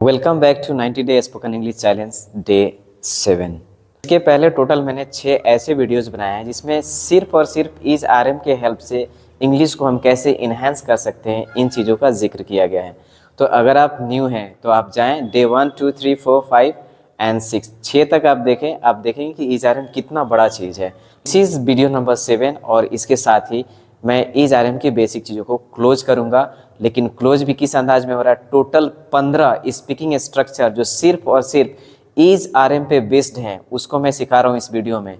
Welcome back to 90 day spoken English challenge day 7। इसके पहले total मैंने 6 ऐसे वीडियोस बनाए हैं जिसमें सिर्फ और सिर्फ इस आरएम के हेल्प से इंग्लिश को हम कैसे इन्हेंस कर सकते हैं इन चीज़ों का जिक्र किया गया है। तो अगर आप न्यू हैं तो आप जाएं डे 1, 2, 3, 4, 5 एंड 6 तक आप देखें। आप देखेंगे कि इस आरएम कितना बड़ा चीज़ है। दिस इज़ वीडियो नंबर 7 और इसके साथ ही मैं इस आरएम की बेसिक चीज़ों को क्लोज करूँगा। लेकिन क्लोज भी किस अंदाज में हो रहा है? टोटल 15 स्पीकिंग स्ट्रक्चर जो सिर्फ और सिर्फ इज आरएम पे बेस्ड हैं उसको मैं सिखा रहा हूँ इस वीडियो में।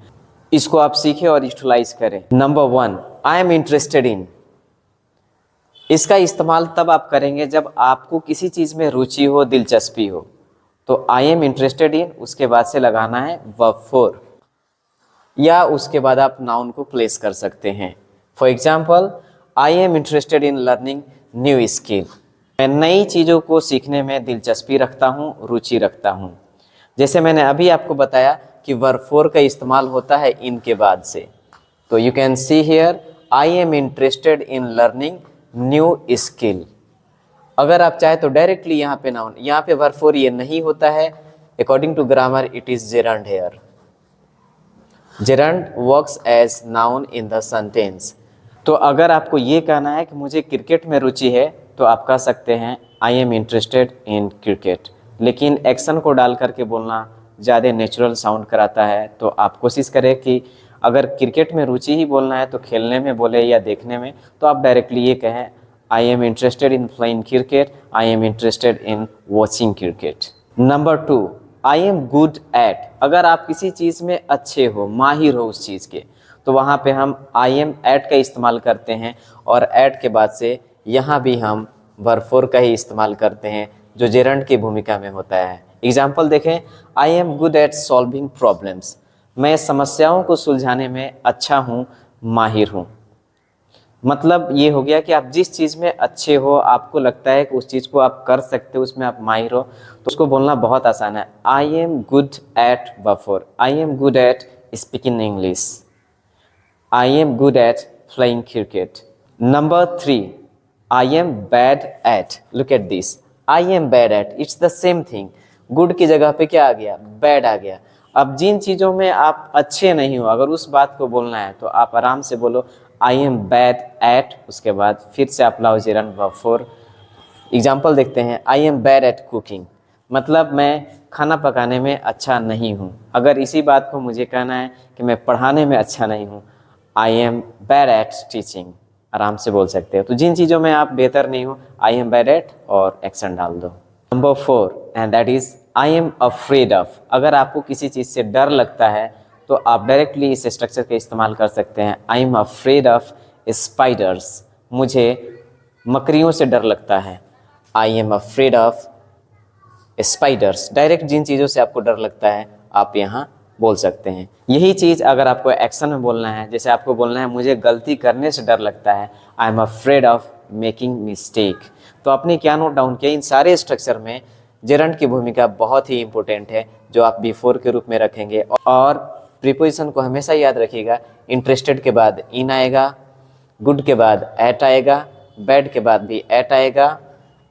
इसको आप सीखें और यूटिलाइज करें। Number 1, I am interested in. इसका इस्तेमाल तब आप करेंगे जब आपको किसी चीज़ में रुचि हो, दिलचस्पी हो। तो आई एम इंटरेस्टेड इन, उसके बाद से लगाना है वर्ब फॉर, या उसके बाद आप नाउन को प्लेस कर सकते हैं। For example, I am interested in learning new skill. मैं नई चीज़ों को सीखने में दिलचस्पी रखता हूँ, रुचि रखता हूँ। जैसे मैंने अभी आपको बताया कि वर्ब फॉर का इस्तेमाल होता है इन के बाद से। तो you can see here I am interested in learning new skill. अगर आप चाहे तो डायरेक्टली यहाँ पे नाउन, यहाँ पे वर्ब फॉर ये नहीं होता है। According to grammar it is gerund here. Gerund works as noun in the sentence. तो अगर आपको ये कहना है कि मुझे क्रिकेट में रुचि है तो आप कह सकते हैं I am interested in cricket. लेकिन एक्शन को डाल करके बोलना ज़्यादा नेचुरल साउंड कराता है। तो आप कोशिश करें कि अगर क्रिकेट में रुचि ही बोलना है तो खेलने में बोले या देखने में, तो आप डायरेक्टली ये कहें I am interested in playing cricket, I am interested in watching cricket. Number 2, I am good at. अगर आप किसी चीज़ में अच्छे हो, माहिर हो उस चीज़ के, तो वहाँ पे हम आई एम एट का इस्तेमाल करते हैं और एट के बाद से यहाँ भी हम वर्ब फॉर का ही इस्तेमाल करते हैं जो जेरंड की भूमिका में होता है। एग्जाम्पल देखें, I am good at solving problems. मैं समस्याओं को सुलझाने में अच्छा हूँ, माहिर हूँ। मतलब ये हो गया कि आप जिस चीज़ में अच्छे हो, आपको लगता है कि उस चीज़ को आप कर सकते हो, उसमें आप माहिर हो, तो उसको बोलना बहुत आसान है। I am good at verb for, I am good at speaking English, I am good at playing cricket. Number 3, I am bad at. Look at this. I am bad at. It's the same thing. Good की जगह पे क्या आ गया? Bad आ गया। अब जिन चीज़ों में आप अच्छे नहीं हो, अगर उस बात को बोलना है तो आप आराम से बोलो I am bad at, उसके बाद फिर से आप लाओ जेरंड वर्ब फॉर। एग्जाम्पल देखते हैं, I am bad at cooking। मतलब मैं खाना पकाने में अच्छा नहीं हूँ। अगर इसी बात को मुझे कहना है कि मैं पढ़ाने में अच्छा नहीं हूँ, I M bad at teaching, आराम से बोल सकते हो। तो जिन चीज़ों में आप बेहतर नहीं हो, आई एम बैड एट और एक्शन डाल दो। Number 4, and that is I am afraid of. अगर आपको किसी चीज़ से डर लगता है तो आप डायरेक्टली इस स्ट्रक्चर का इस्तेमाल कर सकते हैं। I am afraid of spiders. मुझे मकड़ियों से डर लगता है। I am afraid of spiders. Direct जिन चीज़ों से आपको डर लगता है आप यहाँ बोल सकते हैं। यही चीज़ अगर आपको एक्शन में बोलना है, जैसे आपको बोलना है मुझे गलती करने से डर लगता है, I am afraid of making mistake. तो आपने क्या नोट डाउन किया? इन सारे स्ट्रक्चर में जेरंड की भूमिका बहुत ही इंपॉर्टेंट है जो आप बिफोर के रूप में रखेंगे। और प्रीपोजिशन को हमेशा याद रखिएगा। इंटरेस्टेड के बाद इन आएगा, गुड के बाद एट आएगा, बैड के बाद भी एट आएगा,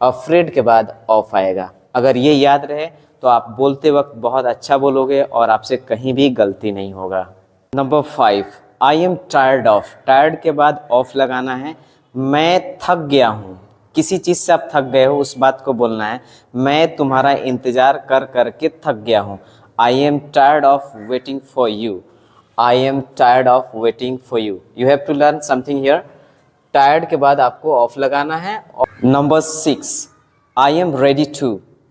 अफ्रेड के बाद ऑफ आएगा। अगर ये याद रहे तो आप बोलते वक्त बहुत अच्छा बोलोगे और आपसे कहीं भी गलती नहीं होगा। Number 5, I am tired of. Tired के बाद ऑफ लगाना है। मैं थक गया हूँ। किसी चीज़ से आप थक गए हो, उस बात को बोलना है मैं तुम्हारा इंतज़ार कर कर के थक गया हूँ। I am tired of waiting for you. I am tired of waiting for you. You have to learn something here. Tired के बाद आपको ऑफ लगाना है। Number 6, I am ready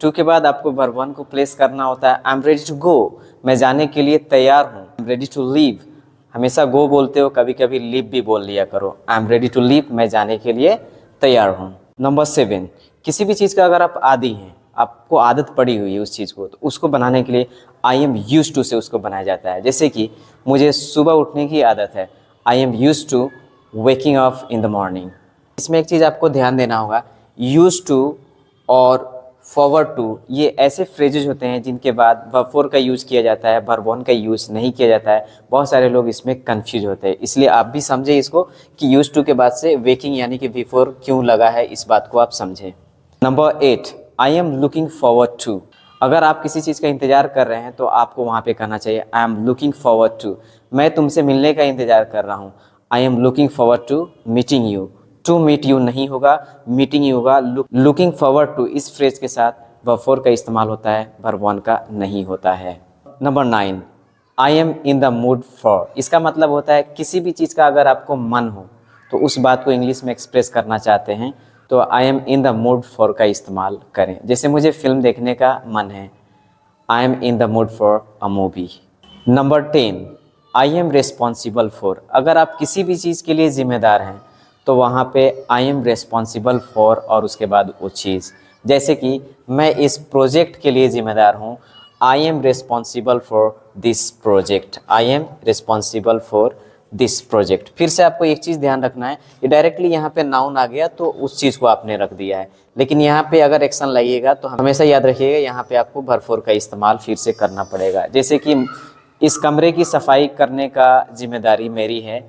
to के बाद आपको वर्ब 1 को प्लेस करना होता है। I am ready to go. मैं जाने के लिए तैयार हूँ। I am ready to leave. हमेशा गो बोलते हो, कभी कभी लीव भी बोल लिया करो। I am ready to leave, मैं जाने के लिए तैयार हूँ। नंबर 7, किसी भी चीज़ का अगर आप आदी हैं, आपको आदत पड़ी हुई है उस चीज़ को, तो उसको बनाने के लिए आई एम यूज्ड टू से उसको बनाया जाता है। जैसे कि मुझे सुबह उठने की आदत है, I am used to waking up in the morning. इसमें एक चीज़ आपको ध्यान देना होगा, यूज्ड टू और फॉरवर्ड टू ये ऐसे फ्रेजेज होते हैं जिनके बाद वर्ब फॉर का यूज़ किया जाता है, वर्ब 1 का यूज़ नहीं किया जाता है। बहुत सारे लोग इसमें कंफ्यूज होते हैं, इसलिए आप भी समझें इसको कि यूज़ टू के बाद से वेकिंग यानी कि बिफोर क्यों लगा है, इस बात को आप समझें। Number 8, I am looking forward to. अगर आप किसी चीज़ का इंतज़ार कर रहे हैं तो आपको वहाँ पे कहना चाहिए I am looking forward to, मैं तुमसे मिलने का इंतज़ार कर रहा हूँ। I am looking forward to meeting you. To meet you नहीं होगा, मीटिंग यू होगा। लुकिंग फॉरवर्ड टू इस फ्रेज के साथ वर्ब 4 का इस्तेमाल होता है, वर्ब 1 का नहीं होता है। Number 9, I am in the mood for. इसका मतलब होता है किसी भी चीज़ का अगर आपको मन हो तो उस बात को इंग्लिश में एक्सप्रेस करना चाहते हैं तो I am in the mood for का इस्तेमाल करें। जैसे मुझे फिल्म देखने का मन है, I M in the mood for a movie. Number 10, I am responsible for. अगर आप किसी भी चीज़ के लिए जिम्मेदार हैं तो वहाँ पे आई एम रिस्पॉन्सिबल फॉर और उसके बाद वो चीज़। जैसे कि मैं इस प्रोजेक्ट के लिए जिम्मेदार हूँ, I am responsible for this project. I am responsible for this project. फिर से आपको एक चीज़ ध्यान रखना है, ये डायरेक्टली यहाँ पे नाउन आ गया तो उस चीज़ को आपने रख दिया है, लेकिन यहाँ पे अगर एक्शन लाइएगा तो हमेशा याद रखिएगा यहाँ पे आपको वर्ब 4 का इस्तेमाल फिर से करना पड़ेगा। जैसे कि इस कमरे की सफाई करने का जिम्मेदारी मेरी है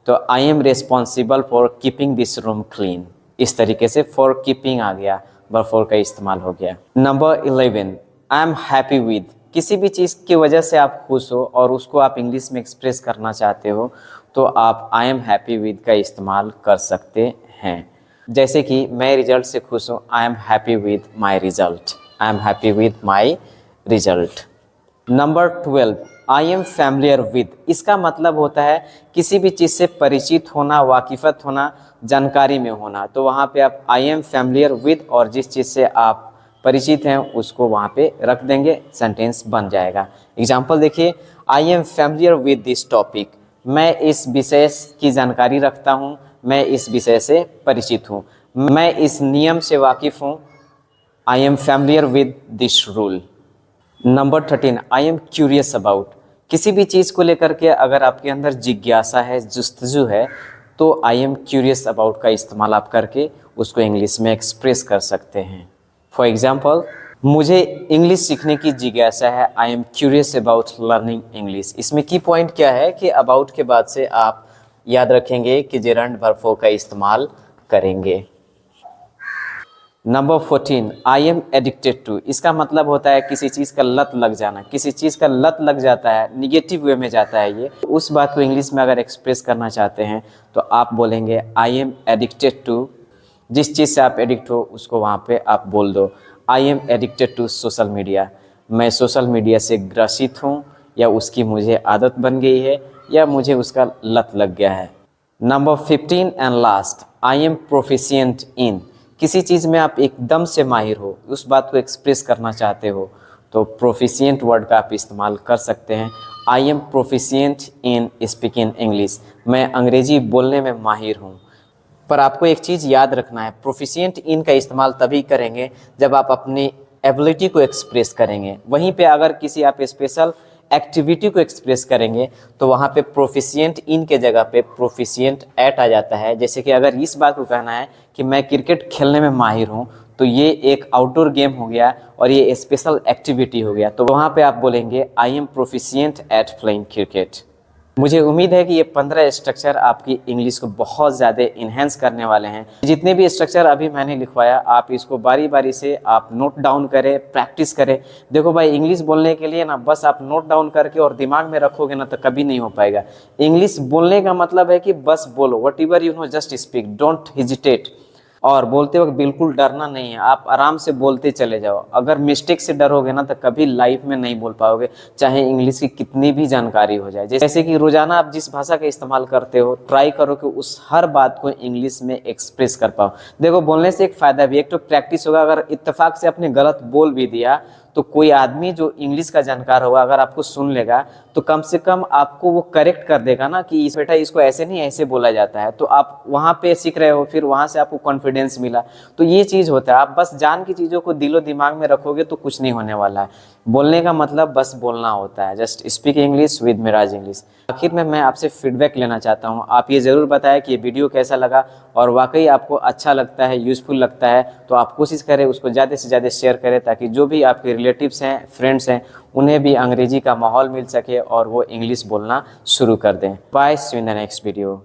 तो I am responsible for keeping this room clean. इस तरीके से फॉर कीपिंग आ गया, वर्ब 4 का इस्तेमाल हो गया। Number 11, I am happy with. किसी भी चीज़ की वजह से आप खुश हो और उसको आप इंग्लिश में एक्सप्रेस करना चाहते हो तो आप आई एम हैप्पी विद का इस्तेमाल कर सकते हैं। जैसे कि मैं रिजल्ट से खुश हूँ, I am happy with my result. I am happy with my result. Number 12, I am familiar with. इसका मतलब होता है किसी भी चीज़ से परिचित होना, वाकिफ़त होना, जानकारी में होना। तो वहाँ पे आप आई एम फैमिलियर विद और जिस चीज़ से आप परिचित हैं उसको वहाँ पे रख देंगे, सेंटेंस बन जाएगा। एग्जाम्पल देखिए, I am familiar with this topic. मैं इस विषय की जानकारी रखता हूँ, मैं इस विषय से परिचित हूँ, मैं इस नियम से वाकिफ़ हूँ। I M familiar with this rule. Number 13, I am curious about. किसी भी चीज़ को लेकर के अगर आपके अंदर जिज्ञासा है, जुस्तजू है, तो आई एम क्यूरियस अबाउट का इस्तेमाल आप करके उसको इंग्लिश में एक्सप्रेस कर सकते हैं। फॉर एग्जाम्पल, मुझे इंग्लिश सीखने की जिज्ञासा है, I am curious about learning English. इसमें की पॉइंट क्या है कि अबाउट के बाद से आप याद रखेंगे कि जेरंड वर्ब 4 का इस्तेमाल करेंगे। Number 14, I am addicted to. इसका मतलब होता है किसी चीज़ का लत लग जाना। किसी चीज़ का लत लग जाता है, निगेटिव वे में जाता है ये, उस बात को इंग्लिश में अगर एक्सप्रेस करना चाहते हैं तो आप बोलेंगे आई एम एडिक्टेड टू। जिस चीज़ से आप एडिक्ट हो उसको वहाँ पे आप बोल दो, I am addicted to social media. मैं सोशल मीडिया से ग्रसित हूँ, या उसकी मुझे आदत बन गई है, या मुझे उसका लत लग गया है। Number 15 and last, I am proficient इन। किसी चीज़ में आप एकदम से माहिर हो, उस बात को एक्सप्रेस करना चाहते हो तो प्रोफिशिएंट वर्ड का आप इस्तेमाल कर सकते हैं। I M proficient in speaking English. मैं अंग्रेजी बोलने में माहिर हूँ। पर आपको एक चीज़ याद रखना है, प्रोफिशिएंट इन का इस्तेमाल तभी करेंगे जब आप अपनी एबिलिटी को एक्सप्रेस करेंगे। वहीं पे अगर किसी आप स्पेशल एक्टिविटी को एक्सप्रेस करेंगे तो वहाँ पे प्रोफिशिएंट इन के जगह पे प्रोफिशिएंट एट आ जाता है। जैसे कि अगर इस बात को कहना है कि मैं क्रिकेट खेलने में माहिर हूँ तो ये एक आउटडोर गेम हो गया और ये स्पेशल एक्टिविटी हो गया, तो वहाँ पे आप बोलेंगे I am proficient eight playing cricket. मुझे उम्मीद है कि ये 15 स्ट्रक्चर आपकी इंग्लिश को बहुत ज़्यादा इन्हेंस करने वाले हैं। जितने भी स्ट्रक्चर अभी मैंने लिखवाया आप इसको बारी बारी से आप नोट डाउन करें, प्रैक्टिस करें। देखो भाई, इंग्लिश बोलने के लिए ना बस आप नोट डाउन करके और दिमाग में रखोगे ना तो कभी नहीं हो पाएगा। इंग्लिश बोलने का मतलब है कि बस बोलो, what ever you know just speak, don't hesitate. और बोलते वक्त बिल्कुल डरना नहीं है, आप आराम से बोलते चले जाओ। अगर मिस्टेक से डरोगे ना तो कभी लाइफ में नहीं बोल पाओगे, चाहे इंग्लिश की कितनी भी जानकारी हो जाए। जैसे कि रोजाना आप जिस भाषा का इस्तेमाल करते हो ट्राई करो कि उस हर बात को इंग्लिश में एक्सप्रेस कर पाओ। देखो, बोलने से एक फ़ायदा भी, एक तो प्रैक्टिस होगा। अगर इत्तेफाक से आपने गलत बोल भी दिया तो कोई आदमी जो इंग्लिश का जानकार होगा अगर आपको सुन लेगा तो कम से कम आपको वो करेक्ट कर देगा ना कि बेटा इसको ऐसे नहीं ऐसे बोला जाता है, तो आप वहाँ पे सीख रहे हो, फिर वहाँ से आपको कॉन्फिडेंस मिला। तो ये चीज़ होता है, आप बस जान की चीज़ों को दिलो दिमाग में रखोगे तो कुछ नहीं होने वाला है। बोलने का मतलब बस बोलना होता है, just speak English with Miraj English. आखिर में मैं आपसे फीडबैक लेना चाहता हूँ, आप ये ज़रूर बताएं कि ये वीडियो कैसा लगा और वाकई आपको अच्छा लगता है, यूज़फुल लगता है तो आप कोशिश करें उसको ज़्यादा से ज़्यादा शेयर करें ताकि जो भी आपके रिलेटिव्स हैं, फ्रेंड्स हैं, उन्हें भी अंग्रेजी का माहौल मिल सके और वो इंग्लिश बोलना शुरू कर दें। Bye, see you in the next video.